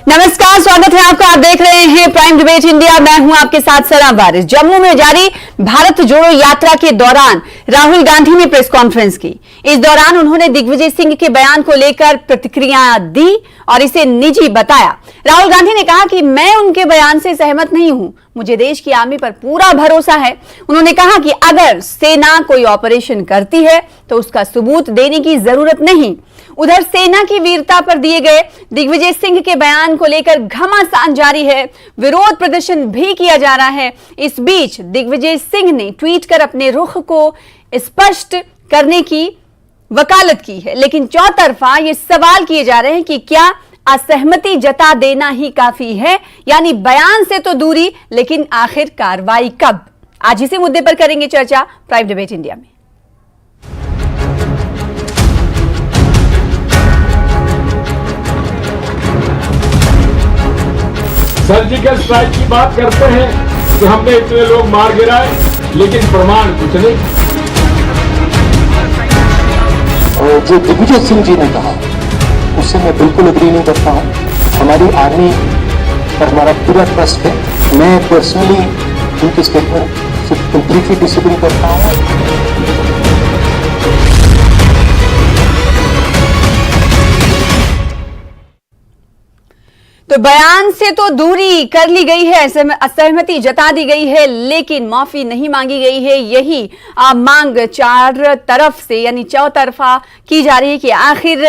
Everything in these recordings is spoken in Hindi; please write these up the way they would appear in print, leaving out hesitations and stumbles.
नमस्कार, स्वागत है आपका। आप देख रहे हैं प्राइम डिबेट इंडिया। मैं हूं आपके साथ सना वारिस। जम्मू में जारी भारत जोड़ो यात्रा के दौरान राहुल गांधी ने प्रेस कॉन्फ्रेंस की। इस दौरान उन्होंने दिग्विजय सिंह के बयान को लेकर प्रतिक्रिया दी और इसे निजी बताया। राहुल गांधी ने कहा कि मैं उनके बयान से सहमत नहीं हूं, मुझे देश की आर्मी पर पूरा भरोसा है। उन्होंने कहा कि अगर सेना कोई ऑपरेशन करती है तो उसका सबूत देने की जरूरत नहीं। उधर सेना की वीरता पर दिए गए दिग्विजय सिंह के बयान को लेकर घमासान जारी है, विरोध प्रदर्शन भी किया जा रहा है। इस बीच दिग्विजय सिंह ने ट्वीट कर अपने रुख को स्पष्ट करने की वकालत की है, लेकिन चौतरफा ये सवाल किए जा रहे हैं कि क्या असहमति जता देना ही काफी है, यानी बयान से तो दूरी, लेकिन आखिर कार्रवाई कब? आज इसी मुद्दे पर करेंगे चर्चा प्राइम डिबेट इंडिया में। सर्जिकल स्ट्राइक की बात करते हैं कि हमने इतने लोग मार गिराए, लेकिन प्रमाण कुछ नहीं। और जो दिग्विजय सिंह जी ने कहा उससे मैं बिल्कुल एग्री नहीं करता हूँ। हमारी आर्मी पर हमारा पूरा ट्रस्ट है। मैं पर्सनली उनकी स्टेटमेंट से कंप्लीटली डिसएग्री करता हूँ। तो बयान से तो दूरी कर ली गई है, असहमति जता दी गई है, लेकिन माफी नहीं मांगी गई है। यही मांग चार तरफ से यानी चौतरफा की जा रही है कि आखिर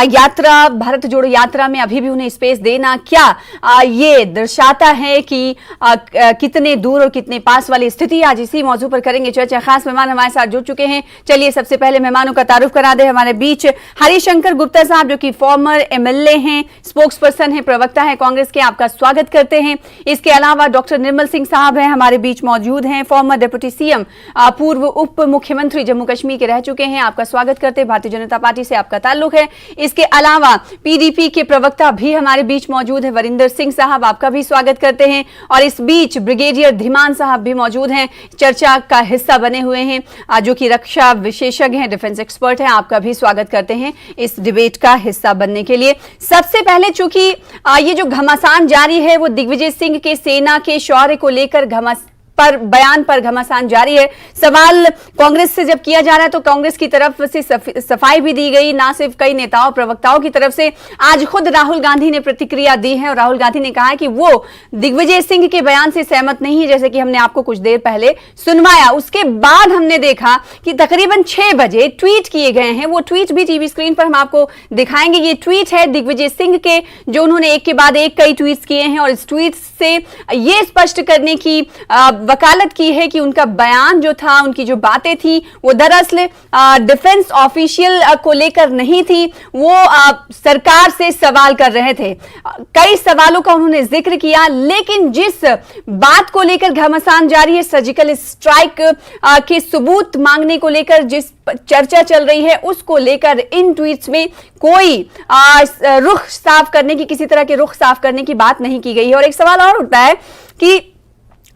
यात्रा, भारत जोड़ो यात्रा में अभी भी उन्हें स्पेस देना क्या ये दर्शाता है कि कितने दूर और कितने पास वाली स्थिति। आज इसी मौजू पर करेंगे चर्चा। खास मेहमान हमारे साथ जुड़ चुके हैं। चलिए सबसे पहले मेहमानों का तारुफ करा दे। हमारे बीच हरिशंकर गुप्ता साहब, जो कि फॉर्मर एमएलए हैं, स्पोक्स पर्सन है, प्रवक्ता है कांग्रेस के, आपका स्वागत करते हैं। इसके अलावा डॉक्टर निर्मल सिंह साहब हैं, हमारे बीच मौजूद हैं, फॉर्मर डिप्टी सीएम, पूर्व उप मुख्यमंत्री जम्मू कश्मीर के रह चुके हैं, आपका स्वागत करते हैं। भारतीय जनता पार्टी से आपका ताल्लुक है। इसके अलावा पीडीपी के प्रवक्ता भी हमारे बीच मौजूद है, वरिंदर सिंह साहब, आपका भी स्वागत करते हैं। और इस बीच ब्रिगेडियर धीमान साहब भी मौजूद हैं, चर्चा का हिस्सा बने हुए हैं, जो कि रक्षा विशेषज्ञ हैं, डिफेंस एक्सपर्ट हैं, आपका भी स्वागत करते हैं इस डिबेट का हिस्सा बनने के लिए। सबसे पहले चूंकि ये जो घमासान जारी है वो दिग्विजय सिंह के सेना के शौर्य को लेकर बयान पर घमासान जारी है। सवाल कांग्रेस से जब किया जा रहा है तो कांग्रेस की तरफ से सफाई भी दी गई, ना सिर्फ कई नेताओं प्रवक्ताओं की तरफ से। आज खुद राहुल गांधी ने प्रतिक्रिया दी है और राहुल गांधी ने कहा है कि वो दिग्विजय सिंह के बयान से सहमत नहीं है, जैसे कि हमने आपको कुछ देर पहले सुनवाया। उसके बाद हमने देखा कि तकरीबन 6 बजे ट्वीट किए गए हैं। वो ट्वीट भी टीवी स्क्रीन पर हम आपको दिखाएंगे। ये ट्वीट है दिग्विजय सिंह के, जो उन्होंने एक के बाद एक कई ट्वीट किए हैं और इस ट्वीट से ये स्पष्ट करने की वकालत की है कि उनका बयान जो था, उनकी जो बातें थी, वो दरअसल डिफेंस ऑफिशियल को लेकर नहीं थी, वो सरकार से सवाल कर रहे थे। कई सवालों का उन्होंने जिक्र किया, लेकिन जिस बात को लेकर घमासान जारी है, सर्जिकल स्ट्राइक के सबूत मांगने को लेकर जिस चर्चा चल रही है, उसको लेकर इन ट्वीट्स में कोई रुख साफ करने की, किसी तरह के रुख साफ करने की बात नहीं की गई है। और एक सवाल और उठता है कि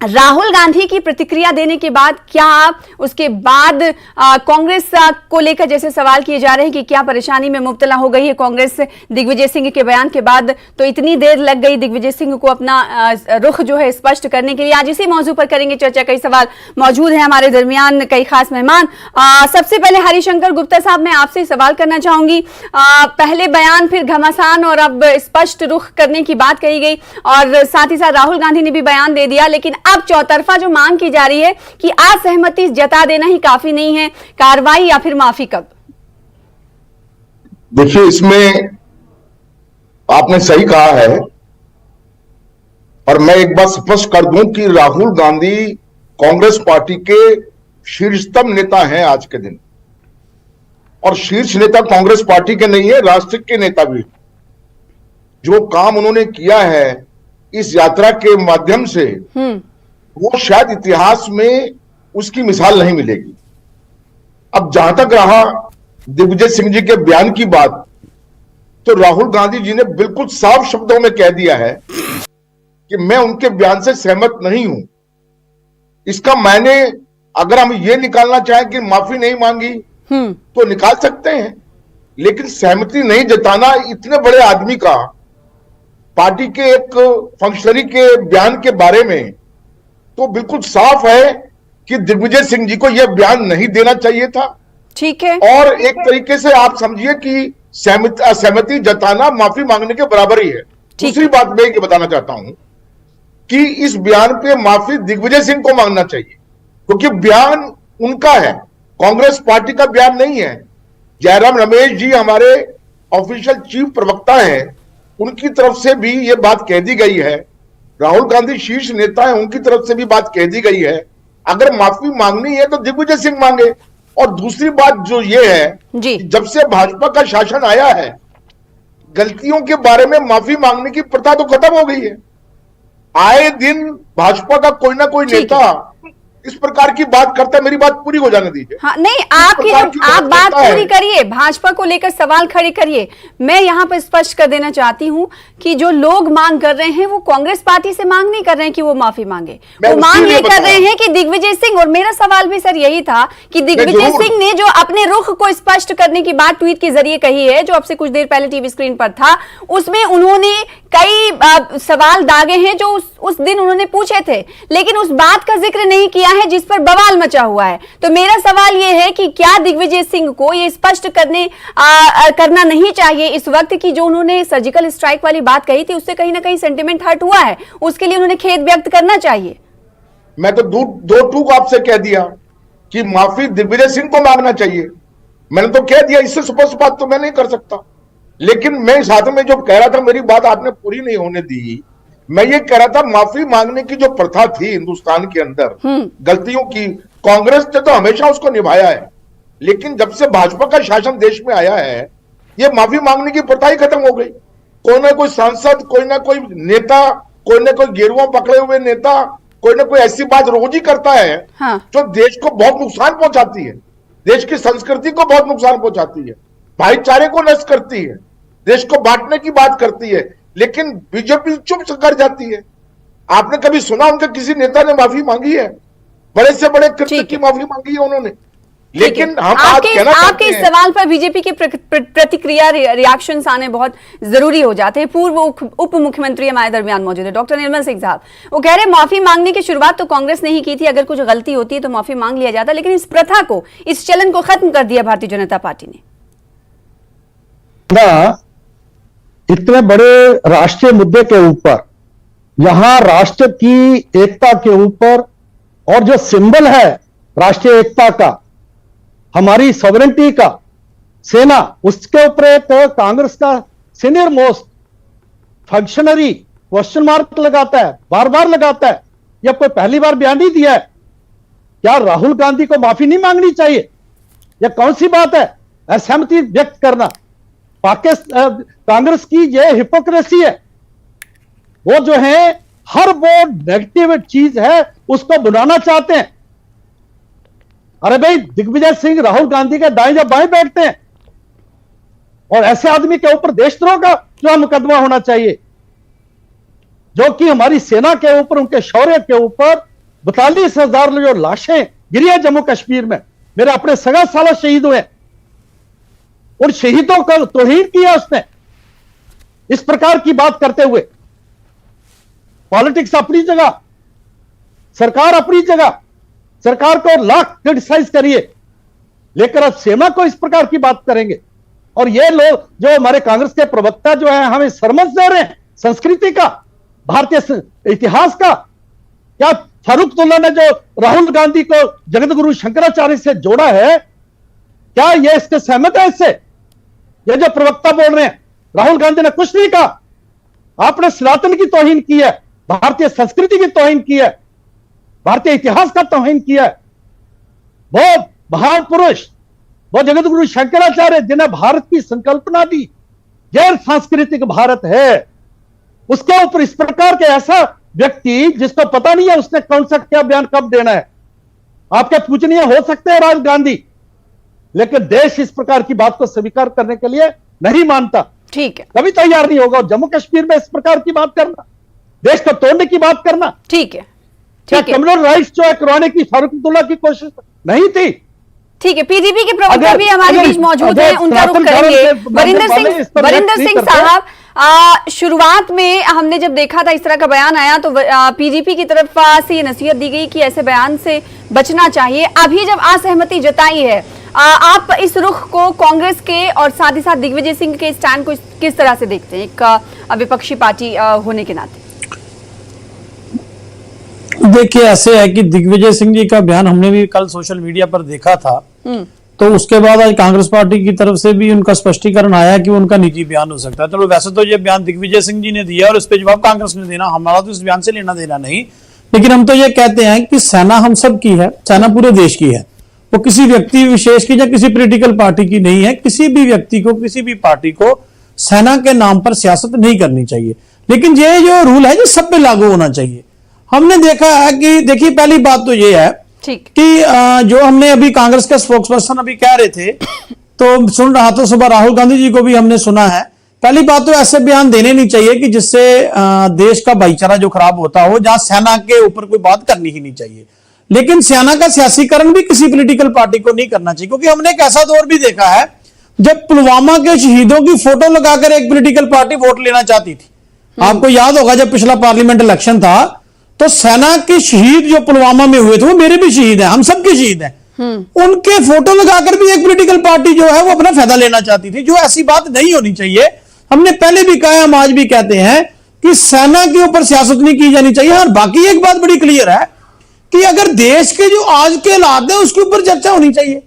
राहुल गांधी की प्रतिक्रिया देने के बाद क्या उसके बाद कांग्रेस को लेकर जैसे सवाल किए जा रहे हैं कि क्या परेशानी में मुब्तला हो गई है कांग्रेस दिग्विजय सिंह के बयान के बाद, तो इतनी देर लग गई दिग्विजय सिंह को अपना रुख जो है स्पष्ट करने के लिए। आज इसी मौजू पर करेंगे चर्चा। कई सवाल मौजूद हैं हमारे दरमियान, कई खास मेहमान। सबसे पहले हरिशंकर गुप्ता साहब, मैं आपसे सवाल करना चाहूंगी। पहले बयान, फिर घमासान और अब स्पष्ट रुख करने की बात कही गई और साथ ही साथ राहुल गांधी ने भी बयान दे दिया, लेकिन अब चौतरफा जो मांग की जा रही है कि असहमति जता देना ही काफी नहीं है, कार्रवाई या फिर माफी कब? देखिए, इसमें आपने सही कहा है और मैं एक बात स्पष्ट कर दूं कि राहुल गांधी कांग्रेस पार्टी के शीर्षतम नेता हैं आज के दिन, और शीर्ष नेता कांग्रेस पार्टी के नहीं है, राष्ट्र के नेता भी। जो काम उन्होंने किया है इस यात्रा के माध्यम से, वो शायद इतिहास में उसकी मिसाल नहीं मिलेगी। अब जहां तक रहा दिग्विजय सिंह जी के बयान की बात, तो राहुल गांधी जी ने बिल्कुल साफ शब्दों में कह दिया है कि मैं उनके बयान से सहमत नहीं हूं। इसका मैंने अगर हम ये निकालना चाहें कि माफी नहीं मांगी तो निकाल सकते हैं, लेकिन सहमति नहीं जताना इतने बड़े आदमी का पार्टी के एक फंक्शनरी के बयान के बारे में, तो बिल्कुल साफ है कि दिग्विजय सिंह जी को यह बयान नहीं देना चाहिए था। ठीक है। और एक तरीके से आप समझिए कि सहमति जताना माफी मांगने के बराबर ही है। दूसरी बात मैं ये बताना चाहता हूं कि इस बयान पे माफी दिग्विजय सिंह को मांगना चाहिए, क्योंकि बयान उनका है, कांग्रेस पार्टी का बयान नहीं है। जयराम रमेश जी हमारे ऑफिशियल चीफ प्रवक्ता हैं, उनकी तरफ से भी यह बात कह दी गई है। राहुल गांधी शीर्ष नेता है, उनकी तरफ से भी बात कह दी गई है। अगर माफी मांगनी है तो दिग्विजय सिंह मांगे। और दूसरी बात जो ये है जी, जब से भाजपा का शासन आया है, गलतियों के बारे में माफी मांगने की प्रथा तो खत्म हो गई है। आए दिन भाजपा का कोई ना कोई नेता इस प्रकार की बात करता है। मेरी बात पूरी हो जाने दीजिए। हाँ, नहीं, आप बात पूरी करिए, भाजपा को लेकर सवाल खड़े करिए। मैं यहाँ पर स्पष्ट कर देना चाहती हूँ कि जो लोग मांग कर रहे हैं वो कांग्रेस पार्टी से मांग नहीं कर रहे हैं कि वो माफी मांगे, वो मांग ये कर रहे हैं कि दिग्विजय सिंह, और मेरा सवाल भी सर यही था कि दिग्विजय सिंह ने जो अपने रुख को स्पष्ट करने की बात ट्वीट के जरिए कही है, जो अब से कुछ देर पहले टीवी स्क्रीन पर था, उसमें उन्होंने कई सवाल दागे हैं जो उस दिन उन्होंने पूछे थे, लेकिन उस बात का जिक्र नहीं किया है जिस पर बवाल मचा हुआ है। तो मेरा सवाल यह है कि क्या दिग्विजय सिंह को यह स्पष्ट करना नहीं चाहिए इस वक्त की जो उन्होंने सर्जिकल स्ट्राइक वाली बात कही थी, उससे कहीं ना कहीं सेंटिमेंट हर्ट हुआ है, उसके लिए उन्होंने खेद व्यक्त करना चाहिए। मैं तो दो टूक आपसे कह दिया कि माफी दिग्विजय सिंह को मांगना चाहिए। मैंने तो कह दिया, इससे स्पष्ट बात तो मैं नहीं कर सकता। लेकिन मैं साथ में जो कह रहा था, मेरी बात आपने पूरी नहीं होने दी। मैं ये कह रहा था माफी मांगने की जो प्रथा थी हिंदुस्तान के अंदर गलतियों की, कांग्रेस ने तो हमेशा उसको निभाया है। लेकिन जब से भाजपा का शासन देश में आया है, ये माफी मांगने की प्रथा ही खत्म हो गई। कोई ना कोई सांसद, कोई ना कोई नेता, कोई ना कोई गेरुआ पकड़े हुए नेता, कोई ना कोई ऐसी बात रोज ही करता है जो देश को बहुत नुकसान पहुंचाती है, देश की संस्कृति को बहुत नुकसान पहुंचाती है, भाईचारे को नष्ट करती है, देश को बांटने की बात करती है। लेकिन बीजेपी चुप कर जाती है। आपने कभी सुना उनके किसी नेता ने माफी मांगी है? बड़े से बड़े कृत्य की माफी मांगी है उन्होंने। लेकिन हम आपके इस सवाल पर बीजेपी के प्रतिक्रिया, रिएक्शंस आने बहुत जरूरी हो जाते हैं। पूर्व उप मुख्यमंत्री हमारे दरमियान मौजूद है, डॉक्टर निर्मल सिंह साहब। वो कह रहे हैं माफी मांगने की शुरुआत तो कांग्रेस ने ही की थी, अगर कुछ गलती होती है तो माफी मांग लिया जाता, लेकिन इस प्रथा को, इस चलन को खत्म कर दिया भारतीय जनता पार्टी ने। इतने बड़े राष्ट्रीय मुद्दे के ऊपर, यहां राष्ट्र की एकता के ऊपर, और जो सिंबल है राष्ट्रीय एकता का, हमारी सॉवरेंटी का, सेना, उसके ऊपर एक कांग्रेस का senior most functionary question mark लगाता है, बार बार लगाता है। यह कोई पहली बार बयान नहीं दिया है। क्या राहुल गांधी को माफी नहीं मांगनी चाहिए? यह कौन सी बात है? असहमति व्यक्त करना कांग्रेस की यह हिपोक्रेसी है। वो जो है हर वो नेगेटिव चीज है उसको बुलाना चाहते हैं। अरे भाई, दिग्विजय सिंह राहुल गांधी के दाएं या बाएं बैठते हैं, और ऐसे आदमी के ऊपर देशद्रोह का जो मुकदमा होना चाहिए, जो कि हमारी सेना के ऊपर, उनके शौर्य के ऊपर 42,000 जो लाशें गिरी है जम्मू कश्मीर में, मेरे अपने सगा साला शहीद हुए, उन शहीदों का तौहीन किया उसने इस प्रकार की बात करते हुए। पॉलिटिक्स अपनी जगह, सरकार अपनी जगह, सरकार को लाख क्रिटिसाइज करिए, लेकर अब सेना को इस प्रकार की बात करेंगे। और ये लोग जो हमारे कांग्रेस के प्रवक्ता जो है हमें सरमस दे रहे हैं संस्कृति का, भारतीय इतिहास का। क्या फारूकउल्लाह ने जो राहुल गांधी को जगत गुरु शंकराचार्य से जोड़ा है, क्या ये इसके सहमत है इससे? ये जो प्रवक्ता बोल रहे हैं, राहुल गांधी ने कुछ नहीं कहा। आपने सनातन की तौहीन की है, भारतीय संस्कृति की तौहीन की है, भारतीय इतिहास का तौहीन किया है। वो महान पुरुष, वो जगत गुरु शंकराचार्य जिन्हें भारत की संकल्पना दी, गैर सांस्कृतिक भारत है, उसके ऊपर इस प्रकार के ऐसा व्यक्ति जिसको पता नहीं है उसने कौन सा क्या बयान कब देना है। आपके पूजनीय हो सकते हैं राहुल गांधी, लेकिन देश इस प्रकार की बात को स्वीकार करने के लिए नहीं मानता। ठीक है, कभी तैयार नहीं होगा। जम्मू कश्मीर में इस प्रकार की बात करना, देश को तोड़ने की बात करना, ठीक है, कम्युनल राइट्स जो है करवाने की फारूकउल्लाह की कोशिश नहीं थी। ठीक है, पीडीपी के प्रवक्ता भी हमारे बीच मौजूद हैं, उनका रुख करेंगे। वरिंदर सिंह साहब, शुरुआत में हमने जब देखा था इस तरह का बयान आया तो पीडीपी की तरफ से ये नसीहत दी गई कि ऐसे बयान से बचना चाहिए। अभी जब असहमति जताई है, आप इस रुख को कांग्रेस के और साथ ही साथ दिग्विजय सिंह के स्टैंड को किस तरह से देखते हैं एक विपक्षी पार्टी होने के नाते? देखिए, ऐसे है कि दिग्विजय सिंह जी का बयान हमने भी कल सोशल मीडिया पर देखा था, तो उसके बाद आज कांग्रेस पार्टी की तरफ से भी उनका स्पष्टीकरण आया कि उनका निजी बयान हो सकता है। चलो, वैसे तो ये बयान दिग्विजय सिंह जी ने दिया और इस पे जवाब कांग्रेस ने देना, हमारा तो इस बयान से लेना देना नहीं। लेकिन हम तो ये कहते हैं कि सेना हम सब की है, सेना पूरे देश की है, वो किसी व्यक्ति विशेष की या किसी पॉलिटिकल पार्टी की नहीं है। किसी भी व्यक्ति को, किसी भी पार्टी को सेना के नाम पर सियासत नहीं करनी चाहिए। लेकिन ये जो रूल है, ये सब पे लागू होना चाहिए। हमने देखा है कि देखिए, पहली बात तो ये है कि जो हमने अभी कांग्रेस के स्पोक्सपर्सन अभी कह रहे थे, तो सुन रहा था सुबह राहुल गांधी जी को भी हमने सुना है। पहली बात तो ऐसे बयान देने नहीं चाहिए कि जिससे देश का भाईचारा जो खराब होता हो, जहां सेना के ऊपर कोई बात करनी ही नहीं चाहिए। लेकिन सेना का सियासीकरण भी किसी पॉलिटिकल पार्टी को नहीं करना चाहिए, क्योंकि हमने एक ऐसा दौर भी देखा है जब पुलवामा के शहीदों की फोटो लगाकर एक पॉलिटिकल पार्टी वोट लेना चाहती थी। आपको याद होगा जब पिछला पार्लियामेंट इलेक्शन था, तो सेना के शहीद जो पुलवामा में हुए थे, वो मेरे भी शहीद हैं, हम सबके शहीद हैं, उनके फोटो लगाकर भी एक पॉलिटिकल पार्टी जो है वो अपना फायदा लेना चाहती थी, जो ऐसी बात नहीं होनी चाहिए। हमने पहले भी कहा, हम आज भी कहते हैं कि सेना के ऊपर सियासत नहीं की जानी चाहिए। और बाकी एक बात बड़ी क्लियर है कि अगर देश के जो आज के हालात है उसके ऊपर चर्चा होनी चाहिए।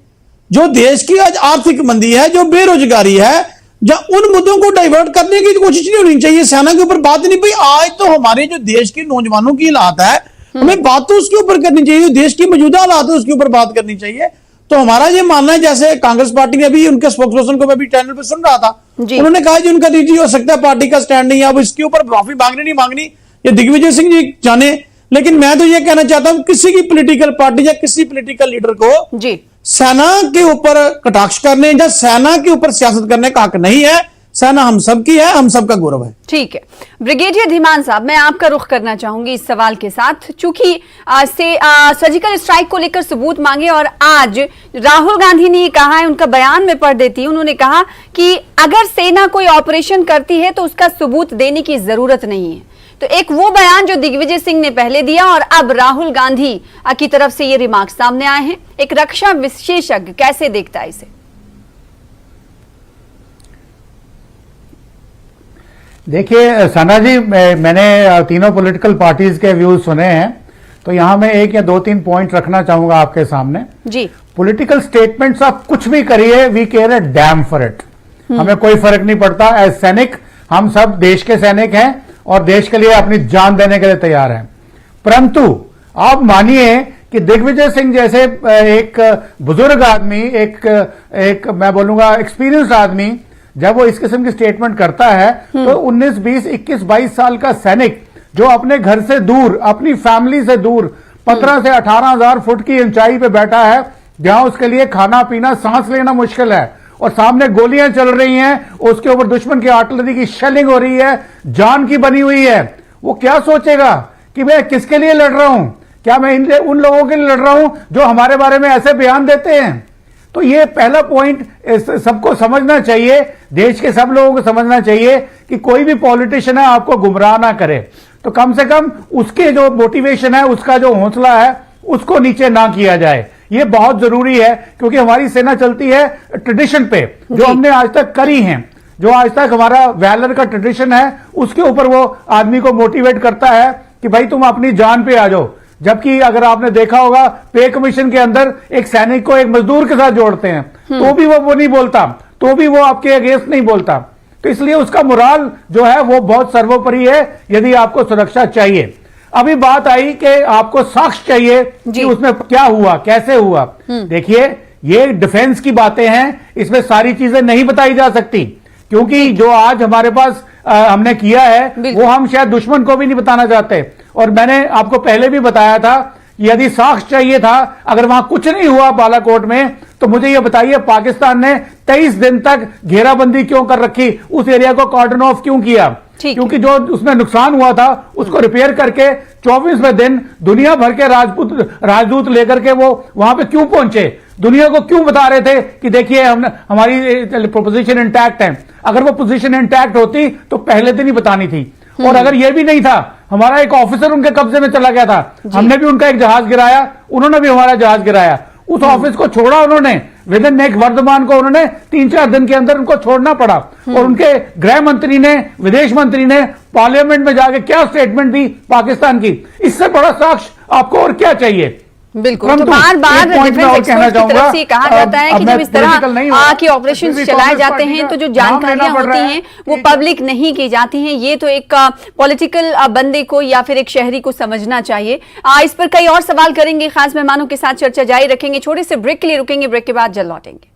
जो देश की आज आर्थिक मंदी है, जो बेरोजगारी है, उन मुद्दों को डाइवर्ट करने की कोशिश नहीं होनी चाहिए। सेना के ऊपर बात नहीं। भाई, आज तो हमारे जो देश के नौजवानों की हालात है, हमें बात तो उसके ऊपर करनी चाहिए। जो देश की मौजूदा हालात है उसके ऊपर बात करनी चाहिए। तो हमारा ये मानना है, जैसे कांग्रेस पार्टी ने अभी उनके स्पोक्सपर्सन को मैं भी चैनल पर सुन रहा था, उन्होंने कहा कि उनका निजी हो सकता है, पार्टी का स्टैंड नहीं है, अब इसके ऊपर माफी मांगनी नहीं मांगनी ये दिग्विजय सिंह जी जाने। लेकिन मैं तो ये कहना चाहता हूं, किसी की पॉलिटिकल पार्टी या किसी पॉलिटिकल लीडर को सेना के ऊपर कटाक्ष करने या सेना के ऊपर सियासत करने का हक नहीं है। सेना हम सबकी है, हम सबका गौरव है। ठीक है, ब्रिगेडियर धीमान साहब, मैं आपका रुख करना चाहूंगी इस सवाल के साथ। चूंकि सर्जिकल स्ट्राइक को लेकर सबूत मांगे और आज राहुल गांधी ने कहा है, उनका बयान में पढ़ देती हूं, उन्होंने कहा कि अगर सेना कोई ऑपरेशन करती है तो उसका सबूत देने की जरूरत नहीं है। तो एक वो बयान जो दिग्विजय सिंह ने पहले दिया और अब राहुल गांधी की तरफ से ये रिमार्क सामने आए हैं, एक रक्षा विशेषज्ञ कैसे देखता है इसे? देखिए सना जी, मैंने तीनों पॉलिटिकल पार्टीज के व्यूज सुने हैं, तो यहां मैं एक या दो तीन पॉइंट रखना चाहूंगा आपके सामने जी। पॉलिटिकल स्टेटमेंट्स आप कुछ भी करिए, we care a damn for it, हमें कोई फर्क नहीं पड़ता। एज सैनिक हम सब देश के सैनिक हैं और देश के लिए अपनी जान देने के लिए तैयार हैं। परंतु आप मानिए कि दिग्विजय सिंह जैसे एक बुजुर्ग आदमी, एक मैं बोलूंगा एक्सपीरियंस्ड आदमी, जब वो इस किस्म की स्टेटमेंट करता है तो 19, 20, 21, 22 साल का सैनिक जो अपने घर से दूर, अपनी फैमिली से दूर 15 से 18,000 फुट की ऊंचाई पे बैठा है, जहां उसके लिए खाना पीना, सांस लेना मुश्किल है, और सामने गोलियां चल रही हैं, उसके ऊपर दुश्मन की आर्टिलरी की शेलिंग हो रही है, जान की बनी हुई है। वो क्या सोचेगा कि मैं किसके लिए लड़ रहा हूं? क्या मैं उन लोगों के लिए लड़ रहा हूं जो हमारे बारे में ऐसे बयान देते हैं? तो ये पहला पॉइंट सबको समझना चाहिए, देश के सब लोगों को समझना चाहिए कि कोई भी पॉलिटिशियन है आपको गुमराह ना करे, तो कम से कम उसके जो मोटिवेशन है, उसका जो हौसला है, उसको नीचे ना किया जाए। ये बहुत जरूरी है, क्योंकि हमारी सेना चलती है ट्रेडिशन पे, जो हमने आज तक करी है, जो आज तक हमारा वैलर का ट्रेडिशन है, उसके ऊपर वो आदमी को मोटिवेट करता है कि भाई तुम अपनी जान पे आ जाओ। जबकि अगर आपने देखा होगा, पे कमीशन के अंदर एक सैनिक को एक मजदूर के साथ जोड़ते हैं, तो भी वो नहीं बोलता, तो भी वो आपके अगेंस्ट नहीं बोलता। तो इसलिए उसका मोराल जो है वो बहुत सर्वोपरि है, यदि आपको सुरक्षा चाहिए। अभी बात आई कि आपको साक्ष्य चाहिए कि उसमें क्या हुआ, कैसे हुआ। देखिए, ये डिफेंस की बातें हैं, इसमें सारी चीजें नहीं बताई जा सकती, क्योंकि जो आज हमारे पास हमने किया है वो हम शायद दुश्मन को भी नहीं बताना चाहते। और मैंने आपको पहले भी बताया था, यदि साक्ष्य चाहिए था, अगर वहां कुछ नहीं हुआ बालाकोट में, तो मुझे यह बताइए पाकिस्तान ने 23 दिन तक घेराबंदी क्यों कर रखी, उस एरिया को कॉर्डन ऑफ क्यों किया? क्योंकि जो उसमें नुकसान हुआ था उसको रिपेयर करके 24वें दिन दुनिया भर के राजदूत लेकर के वो वहां पे क्यों पहुंचे? दुनिया को क्यों बता रहे थे कि देखिए हमने हमारी पोजीशन इंटैक्ट है? अगर वो पोजीशन इंटैक्ट होती तो पहले दिन ही बतानी थी। और अगर ये भी नहीं था, हमारा एक ऑफिसर उनके कब्जे में चला गया था, हमने भी उनका एक जहाज गिराया, उन्होंने भी हमारा जहाज गिराया, उस ऑफिस को छोड़ा उन्होंने, विद इन नेक्स्ट वर्धमान को उन्होंने 3-4 दिन के अंदर उनको छोड़ना पड़ा। और उनके गृह मंत्री ने, विदेश मंत्री ने पार्लियामेंट में जाके क्या स्टेटमेंट दी पाकिस्तान की, इससे बड़ा साक्ष्य आपको और क्या चाहिए? बिल्कुल। तो बार बार डिफेंस एक्सपर्ट की तरफ से कहा जाता है कि जब इस तरह के ऑपरेशंस चलाए जाते हैं तो जो जानकारियां होती हैं वो पब्लिक नहीं की जाती हैं। ये तो एक पॉलिटिकल बंदे को या फिर एक शहरी को समझना चाहिए। इस पर कई और सवाल करेंगे, खास मेहमानों के साथ चर्चा जारी रखेंगे। छोटे से ब्रेक के लिए रुकेंगे, ब्रेक के बाद जल्द लौटेंगे।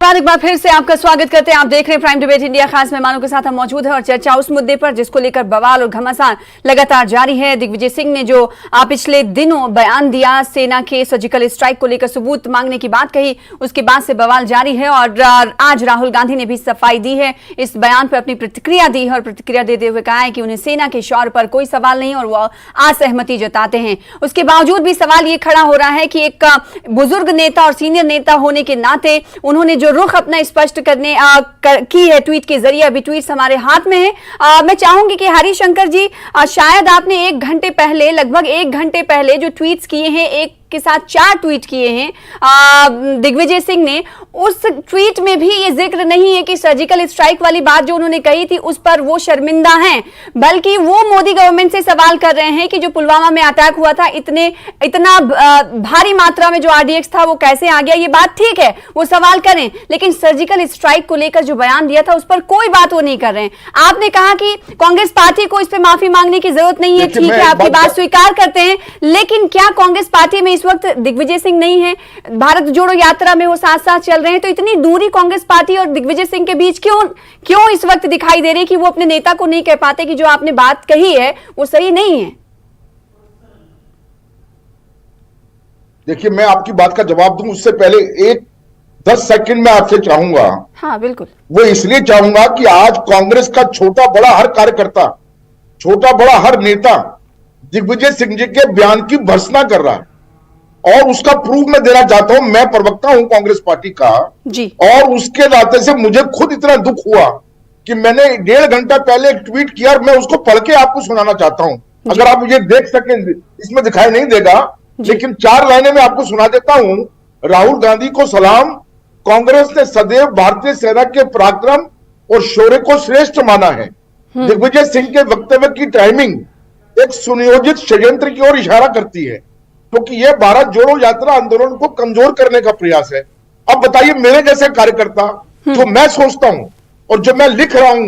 एक बार फिर से आपका स्वागत करते हैं। आप देख रहे हैं प्राइम डिबेट इंडिया। खास मेहमानों के साथ हम मौजूद हैं और चर्चा उस मुद्दे पर जिसको लेकर बवाल और घमासान लगातार जारी है। दिग्विजय सिंह ने जो पिछले दिनों बयान दिया, सेना के सर्जिकल स्ट्राइक को लेकर सबूत मांगने की बात कही, उसके बाद से बवाल जारी है। और आज राहुल गांधी ने भी सफाई दी है, इस बयान पर अपनी प्रतिक्रिया दी है और प्रतिक्रिया देते हुए कहा है कि उन्हें सेना के शौर्य पर कोई सवाल नहीं और वो असहमति जताते हैं। उसके बावजूद भी सवाल ये खड़ा हो रहा है कि एक बुजुर्ग नेता और सीनियर नेता होने के नाते उन्होंने जो रुख अपना स्पष्ट करने की है ट्वीट के जरिए, अभी ट्वीट्स हमारे हाथ में है। मैं चाहूंगी कि हरिशंकर जी, शायद आपने 1 घंटे पहले, लगभग 1 घंटे पहले जो ट्वीट्स किए हैं, एक के साथ 4 ट्वीट किए हैं दिग्विजय सिंह ने, उस ट्वीट में भी ये जिक्र नहीं है कि सर्जिकल स्ट्राइक वाली बात जो उन्होंने कही थी उस पर वो शर्मिंदा हैं, बल्कि वो मोदी गवर्नमेंट से सवाल कर रहे हैं कि जो पुलवामा में अटैक हुआ था, इतना भारी मात्रा में जो आरडीएक्स था वो कैसे आ गया। ये बात ठीक है, वो सवाल करें, लेकिन सर्जिकल स्ट्राइक को लेकर जो बयान दिया था उस पर कोई बात वो नहीं कर रहे हैं। आपने कहा कि कांग्रेस पार्टी को इस पर माफी मांगने की जरूरत नहीं है, ठीक है, आपकी बात स्वीकार करते हैं, लेकिन क्या कांग्रेस पार्टी में इस वक्त दिग्विजय सिंह नहीं है? भारत जोड़ो यात्रा में वो साथ साथ चल रहे हैं, तो इतनी दूरी कांग्रेस पार्टी और दिग्विजय सिंह के बीच क्यों इस वक्त दिखाई दे रही कि वो अपने नेता को नहीं कह पाते कि जो आपने बात कही है वो सही नहीं है? देखिए, मैं आपकी बात का जवाब दूं उससे पहले 10 सेकंड में आपसे चाहूंगा। हाँ बिल्कुल। वो इसलिए चाहूंगा कि आज कांग्रेस का छोटा बड़ा हर कार्यकर्ता, छोटा बड़ा हर नेता दिग्विजय सिंह जी के बयान की भर्त्सना कर रहा है और उसका प्रूफ मैं देना चाहता हूं। मैं प्रवक्ता हूं कांग्रेस पार्टी का जी, और उसके नाते से मुझे खुद इतना दुख हुआ कि मैंने 1.5 घंटा पहले एक ट्वीट किया और मैं उसको पढ़ के आपको सुनाना चाहता हूं। अगर आप मुझे देख सकें, इसमें दिखाई नहीं देगा, लेकिन 4 लाइनें मैं आपको सुना देता हूं। राहुल गांधी को सलाम, कांग्रेस ने सदैव भारतीय सेना के पराक्रम और शौर्य को श्रेष्ठ माना है। दिग्विजय सिंह के वक्तव्य की टाइमिंग एक सुनियोजित षड्यंत्र की ओर इशारा करती है, क्योंकि यह भारत जोड़ो यात्रा आंदोलन को कमजोर करने का प्रयास है। अब बताइए, मेरे जैसे कार्यकर्ता जो मैं सोचता हूं और जो मैं लिख रहा हूं,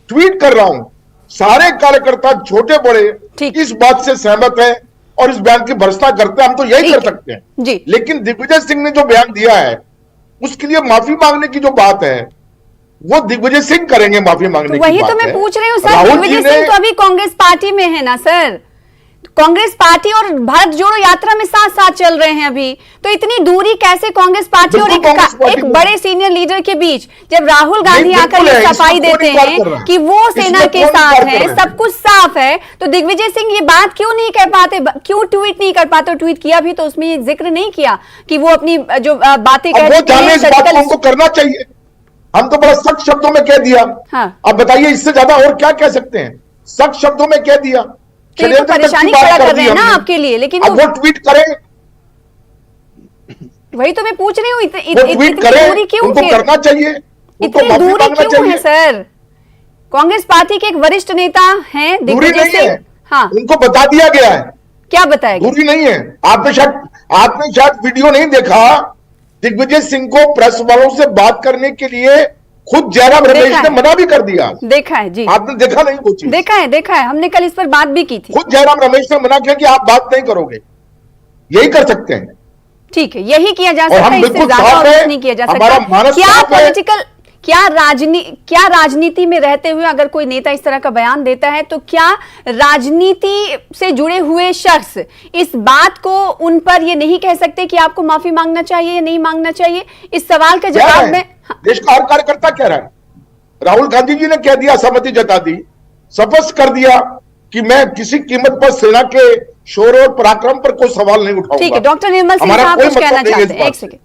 ट्वीट कर रहा हूं, सारे कार्यकर्ता छोटे बड़े इस बात से सहमत हैं और इस बयान की भर्त्सना करते हैं। हम तो यही कर सकते हैं, लेकिन दिग्विजय सिंह ने जो बयान दिया है उसके लिए माफी मांगने की जो बात है वो दिग्विजय सिंह करेंगे माफी मांगने की। वही तो मैं पूछ रही हूँ सर, दिग्विजय सिंह तो अभी कांग्रेस पार्टी में है ना सर, कांग्रेस पार्टी और भारत जोड़ो यात्रा में साथ साथ चल रहे हैं अभी, तो इतनी दूरी कैसे कांग्रेस पार्टी और एक बड़े सीनियर लीडर के बीच? जब राहुल गांधी आकर ये सफाई देते हैं कि वो सेना के साथ है, सब कुछ साफ है, तो दिग्विजय सिंह ये बात क्यों नहीं कह पाते, क्यों ट्वीट नहीं कर पाते? ट्वीट किया भी तो उसमें ये जिक्र नहीं किया कि वो अपनी जो बातें कह रहे हैं करना चाहिए। हम तो बड़ा सख्त शब्दों में कह दिया। अब बताइए इससे ज्यादा और क्या कह सकते हैं? सख्त शब्दों में कह दिया, तो परेशानी खड़ा कर रहे हैं ना आपके लिए, लेकिन वो ट्वीट करें। वही तो मैं पूछ रही हूँ, इतनी दूरी क्यों? उनको करना चाहिए, इतनी दूरी क्यों है सर? कांग्रेस पार्टी के एक वरिष्ठ नेता हैं दिग्विजय सिंह, हाँ, उनको बता दिया गया है। क्या बताया गया? दूरी नहीं है। आपने शायद वीडियो नहीं देखा, दिग्विजय सिंह को प्रेस वालों से बात करने के लिए खुद जयराम रमेश ने मना भी कर दिया। देखा है जी, आपने देखा नहीं वो चीज? देखा है, हमने कल इस पर बात भी की थी। खुद जयराम रमेश ने मना किया कि आप बात नहीं करोगे। यही कर सकते हैं, ठीक है, यही किया जा सकता है, इससे ज्यादा और नहीं किया जा सकता। क्या पॉलिटिकल, क्या राजनीति में रहते हुए अगर कोई नेता इस तरह का बयान देता है तो क्या राजनीति से जुड़े हुए शख्स इस बात को उन पर ये नहीं कह सकते कि आपको माफी मांगना चाहिए या नहीं मांगना चाहिए? इस सवाल का जवाब में देश का हर कार्यकर्ता कह रहा है। राहुल गांधी जी ने कह दिया, सहमति जता दी, स्पष्ट कर दिया कि मैं किसी कीमत पर सेना के शौर्य और पराक्रम पर कोई सवाल नहीं उठाऊंगा। ठीक है, डॉक्टर निर्मल सिंह हमारा साहब कोई कुछ कहना मतलब नहीं है इस चाहते हैं, बात एक से। सेकंड।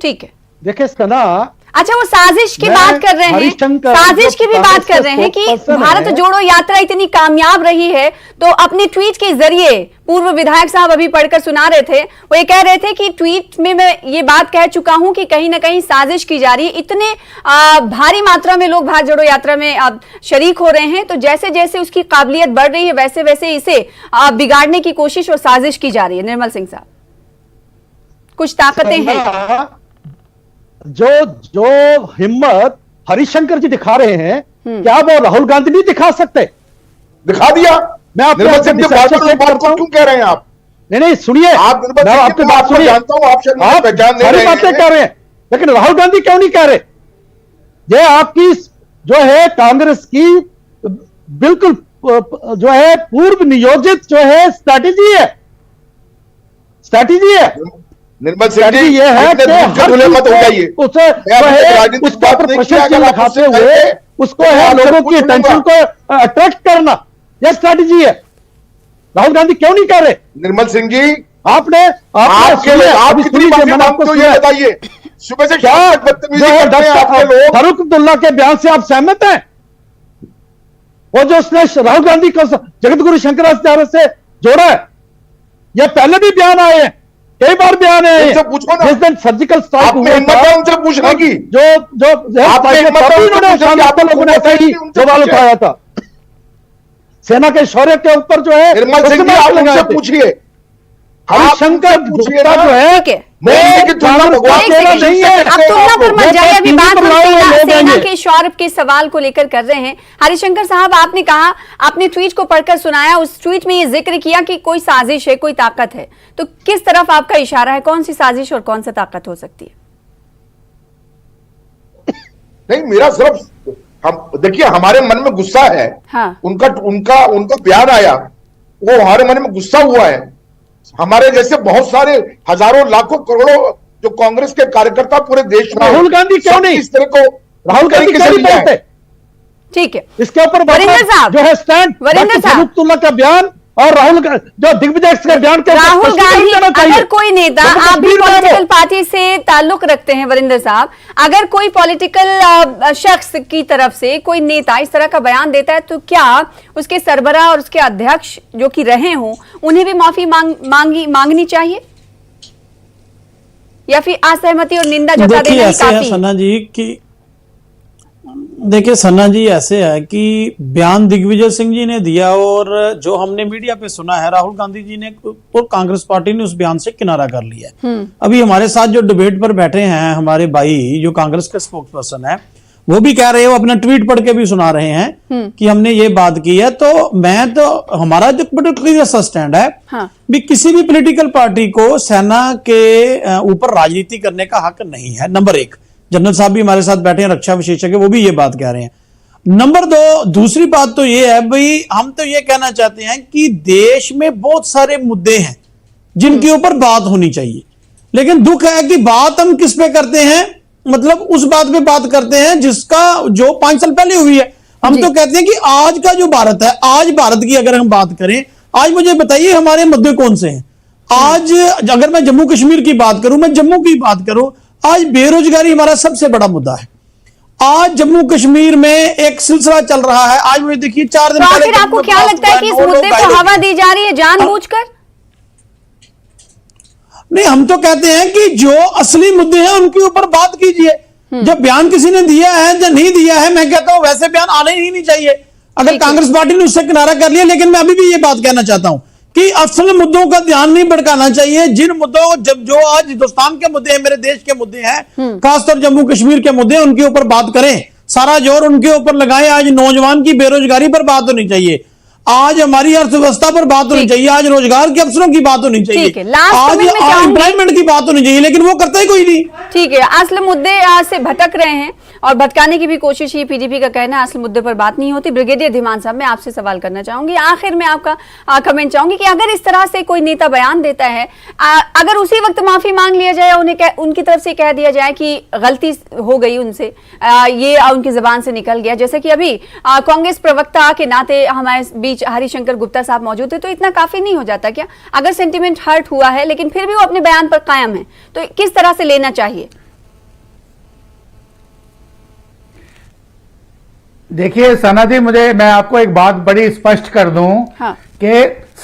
ठीक है, देखिए सना, अच्छा वो साजिश की मैं बात कर रहे हैं, हरिशंकर साजिश की जो भी बात कांग्रेस कर के रहे हैं कि spokesperson भारत है। जोड़ो यात्रा इतनी कामयाब रही है, तो अपने ट्वीट के जरिए पूर्व विधायक साहब अभी पढ़कर सुना रहे थे, वो ये कह रहे थे कि ट्वीट में मैं ये बात कह चुका हूं कि कहीं ना कहीं साजिश की जा रही है, इतने भारी मात्रा में लोग भारत जोड़ो यात्रा में अब शरीक हो रहे हैं, तो जैसे जैसे उसकी काबिलियत बढ़ रही है वैसे वैसे इसे बिगाड़ने की कोशिश और साजिश की जा रही है। निर्मल सिंह साहब, कुछ ताकतें हैं जो जो हिम्मत हरिशंकर जी दिखा रहे हैं, क्या वो राहुल गांधी नहीं दिखा सकते? दिखा दिया। मैं आपको निर्मल सिंह के बात डिसएसोसिएट बात करता को हूं। क्यों कह रहे हैं आप? नहीं सुनिए, आप निर्मल मैं सिंह आपकी की बात बात को सुनिए। जानता हूं, आप शायद मुझे आप पहचान नहीं सारी रहे बातें हैं। कर रहे हैं, लेकिन राहुल गांधी क्यों नहीं कह रहे? ये आपकी जो है कांग्रेस की बिल्कुल जो है पूर्व नियोजित जो है स्ट्रैटेजी है। निर्मल सिंह जी, ये है इतने कि दूर के हर धुले मत हो चीज जाइए। को उसे मैं जो आपसे है राजनीतिक उसके बात ऊपर नहीं प्रश्न किया, चिन्ह अगर आप लगाते उससे हुए कहेंगे, उसको तो है आपसे लोगों की पूछ लूंगा। अटेंशन को अट्रैक्ट करना, यह स्ट्रैटेजी है। राहुल गांधी क्यों नहीं कर रहे? निर्मल सिंह जी, आपने आप कितनी माफी मैंने आपको मांगते हो ये सुना। बताइए। सुबह से क्या शाम तक जो बदतमीजी है करते हैं आपके डॉक्टर लोग। फारूक अब्दुल्ला के बयान से आप सहमत हैं? वो जो उसने राहुल गांधी को जगत गुरु शंकराचार्य से जोड़ा है, यह पहले भी बयान आए हैं, कई बार बयान आए उनसे हैं। पूछो ना। जिस दिन सर्जिकल स्ट्राइक आप में हुआ हिम्मत था, है उनसे पूछने की? जो जो आप में हिम्मत है तभी उनसे उन्होंने पूछने की? कांग्रेस आप के लोगों ने ऐसा ही उनसे सवाल पूछे। उठाया था। सेना के शौर्य के ऊपर जो है निर्मल सिंह जी, उसमें आप लगाए उनसे थे। पूछिए। हरिशंकर आप पूछिए गुप्ता ना। जो है ठीक है। मोदी की तुलना कांग्रेस भगवान का एक चेहरा सेकंड, नहीं है। अब तुलना पर मत जाइए, अभी बात हम सेना के शौर्य के सवाल को लेकर कर रहे हैं। हरिशंकर साहब, आपने कहा, आपने ट्वीट को पढ़कर सुनाया, उस ट्वीट में ये जिक्र किया कि कोई साजिश है, कोई ताकत है, तो किस तरफ आपका इशारा है? कौन सी साजिश और कौन सी ताकत हो सकती है? नहीं, मेरा सिर्फ हम देखिए, हमारे मन में गुस्सा है। हाँ। उनका उनका उनका बयान आया, वो हमारे मन में गुस्सा हुआ है। हमारे जैसे बहुत सारे हजारों लाखों करोड़ों जो कांग्रेस के कार्यकर्ता पूरे देश में, राहुल गांधी क्यों सब नहीं? इस तरह को राहुल गांधी तरीके क्यों से नहीं लिया है। बोलते? ठीक है, इसके ऊपर वरिंदर साहब, जो है स्टैंड वरिंदर डॉक्टर साहब, फारूक अब्दुल्ला का बयान और जो दिग्विजय के बयान के ऊपर राहुल स्पष्टीकरण गांधी, देना चाहिए। अगर कोई नेता, जम्मू आप भी कश्मीर में पॉलिटिकल वो- पार्टी से ताल्लुक रखते हैं वरिंदर साहब, अगर कोई पॉलिटिकल शख्स की तरफ से कोई नेता इस तरह का बयान देता है, तो क्या उसके सरबराह और उसके अध्यक्ष जो कि रहे हों, उन्हें भी माफी मांगनी चाहिए, या फिर असहमति और निंदा जता देखिए देना ही ऐसे है काफी है? सन्ना जी कि देखिए सन्ना जी ऐसे है कि बयान दिग्विजय सिंह जी ने दिया और जो हमने मीडिया पे सुना है, राहुल गांधी जी ने और कांग्रेस पार्टी ने उस बयान से किनारा कर लिया है। अभी हमारे साथ जो डिबेट पर बैठे हैं हमारे भाई जो कांग्रेस के स्पोक्स पर्सन है, वो भी कह रहे हैं, वो अपना ट्वीट पढ़ के भी सुना रहे हैं कि हमने ये बात की है। तो मैं तो हमारा जो बड़ा क्लियर सा स्टैंड है, हाँ। भी किसी भी पॉलिटिकल पार्टी को सेना के ऊपर राजनीति करने का हक नहीं है। नंबर एक, जनरल साहब भी हमारे साथ बैठे हैं, रक्षा विशेषज्ञ, वो भी ये बात कह रहे हैं। नंबर दो, दूसरी बात तो ये है भाई, हम तो ये कहना चाहते हैं कि देश में बहुत सारे मुद्दे हैं जिनके ऊपर बात होनी चाहिए, लेकिन दुख है कि बात हम किस पे करते हैं, मतलब उस बात पे बात करते हैं जिसका जो 5 साल पहले हुई है। हम तो कहते हैं कि आज का जो भारत है, आज भारत की अगर हम बात करें, आज मुझे बताइए हमारे मुद्दे कौन से हैं। आज अगर मैं जम्मू कश्मीर की बात करूं, मैं जम्मू की बात करूं, आज बेरोजगारी हमारा सबसे बड़ा मुद्दा है। आज जम्मू कश्मीर में एक सिलसिला चल रहा है। आज मुझे देखिए 4 दिन तो पहले आखिर आपको क्या लगता है कि इस मुद्दे को हवा दी जा रही है जानबूझकर? नहीं, हम तो कहते हैं कि जो असली मुद्दे हैं उनके ऊपर बात कीजिए। जब बयान किसी ने दिया है या नहीं दिया है, मैं कहता हूं वैसे बयान आने ही नहीं चाहिए। अगर कांग्रेस पार्टी ने उससे किनारा कर लिया, लेकिन मैं अभी भी ये बात कहना चाहता हूं कि असल मुद्दों का ध्यान नहीं भटकाना चाहिए। जिन मुद्दों जब जो आज हिंदुस्तान के मुद्दे हैं, मेरे देश के मुद्दे हैं, खासतौर जम्मू कश्मीर के मुद्दे हैं, उनके ऊपर बात करें, सारा जोर उनके ऊपर लगाएं। आज नौजवान की बेरोजगारी पर बात होनी चाहिए, आज हमारी अर्थव्यवस्था पर बात होनी चाहिए, आज रोजगार के अवसरों की बात होनी चाहिए, आज एम्प्लॉयमेंट की बात होनी चाहिए, लेकिन वो करता ही कोई नहीं। ठीक है, असल मुद्दे से भटक रहे हैं और भटकाने की भी कोशिश, ये पीडीपी का कहना है, असल मुद्दे पर बात नहीं होती। ब्रिगेडियर धीमान साहब, मैं आपसे सवाल करना चाहूंगी, आखिर में आपका कमेंट चाहूंगी कि अगर इस तरह से कोई नेता बयान देता है, अगर उसी वक्त माफी मांग लिया जाए, उनकी तरफ से कह दिया जाए कि गलती हो गई उनसे, ये उनकी जबान से निकल गया, जैसे कि अभी कांग्रेस प्रवक्ता के नाते हमारे बीच बीच हरिशंकर गुप्ता साहब मौजूद थे, तो इतना काफी नहीं हो जाता क्या? अगर सेंटिमेंट हर्ट हुआ है लेकिन फिर भी वो अपने बयान पर कायम है, तो किस तरह से लेना चाहिए? देखिए सना जी, मैं आपको एक बात बड़ी स्पष्ट कर दूं कि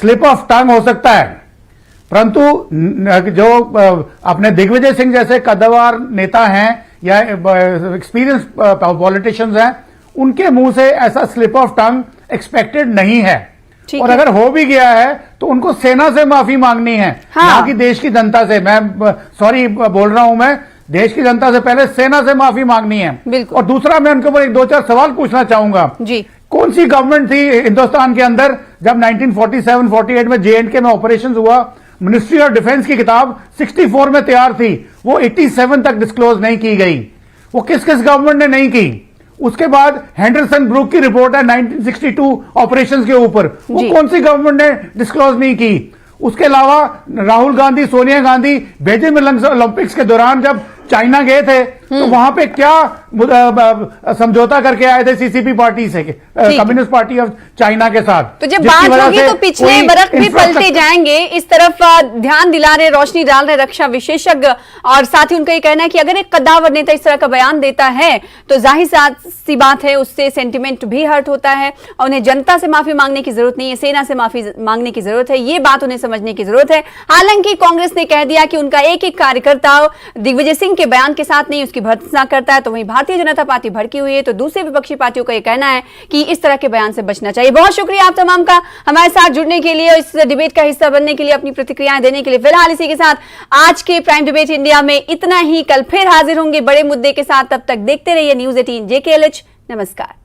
स्लिप ऑफ टंग हो सकता है, परंतु जो अपने दिग्विजय सिंह जैसे कद्दावर नेता हैं या एक्सपीरियंस पॉलिटिशियंस हैं, उनके मुंह से ऐसा स्लिप ऑफ टंग एक्सपेक्टेड नहीं है। और अगर हो भी गया है तो उनको सेना से माफी मांगनी है, ना कि देश की जनता से। मैं सॉरी बोल रहा हूं, मैं देश की जनता से पहले सेना से माफी मांगनी है। और दूसरा, मैं उनके ऊपर एक दो चार सवाल पूछना चाहूंगा जी। कौन सी गवर्नमेंट थी हिंदुस्तान के अंदर जब 1947-48 में J&K में ऑपरेशन हुआ? मिनिस्ट्री ऑफ डिफेंस की किताब 64 में तैयार थी, वो 87 तक डिस्क्लोज नहीं की गई। वो किस किस गवर्नमेंट ने नहीं की? उसके बाद हेंडरसन ब्रूक की रिपोर्ट है 1962 ऑपरेशंस के ऊपर, वो कौन सी गवर्नमेंट ने डिस्क्लोज नहीं की? उसके अलावा राहुल गांधी, सोनिया गांधी बीजिंग ओलंपिक्स के दौरान जब चाइना गए थे तो वहां पे क्या समझौता करके आए थे सीसीपी पार्टी से, कम्युनिस्ट पार्टी ऑफ चाइना के साथ? तो जब बात होगी तो पिछले बरख भी पलटे जाएंगे। इस तरफ ध्यान दिला रहे, रोशनी डाल रहे रक्षा विशेषज्ञ, और साथ ही उनका ये कहना है कि अगर एक कद्दावर नेता इस तरह का बयान देता है तो जाहिर सी बात है उससे सेंटिमेंट भी हर्ट होता है, और उन्हें जनता से माफी मांगने की जरूरत नहीं है, सेना से माफी मांगने की जरूरत है। ये बात उन्हें समझने की जरूरत है। हालांकि कांग्रेस ने कह दिया कि उनका एक एक कार्यकर्ता दिग्विजय सिंह के बयान के साथ नहीं, उसकी भर्त्सना करता है, तो वहीं भारतीय जनता पार्टी भड़की हुई है। तो दूसरे विपक्षी पार्टियों का यह कहना है कि इस तरह के बयान से बचना चाहिए। बहुत शुक्रिया आप तमाम का हमारे साथ जुड़ने के लिए, इस डिबेट का हिस्सा बनने के लिए, अपनी प्रतिक्रियाएं देने के लिए। फिलहाल इसी के साथ आज के प्राइम डिबेट इंडिया में इतना ही। कल फिर हाजिर होंगे बड़े मुद्दे के साथ, तब तक देखते रहिए News 18 JKLH। नमस्कार।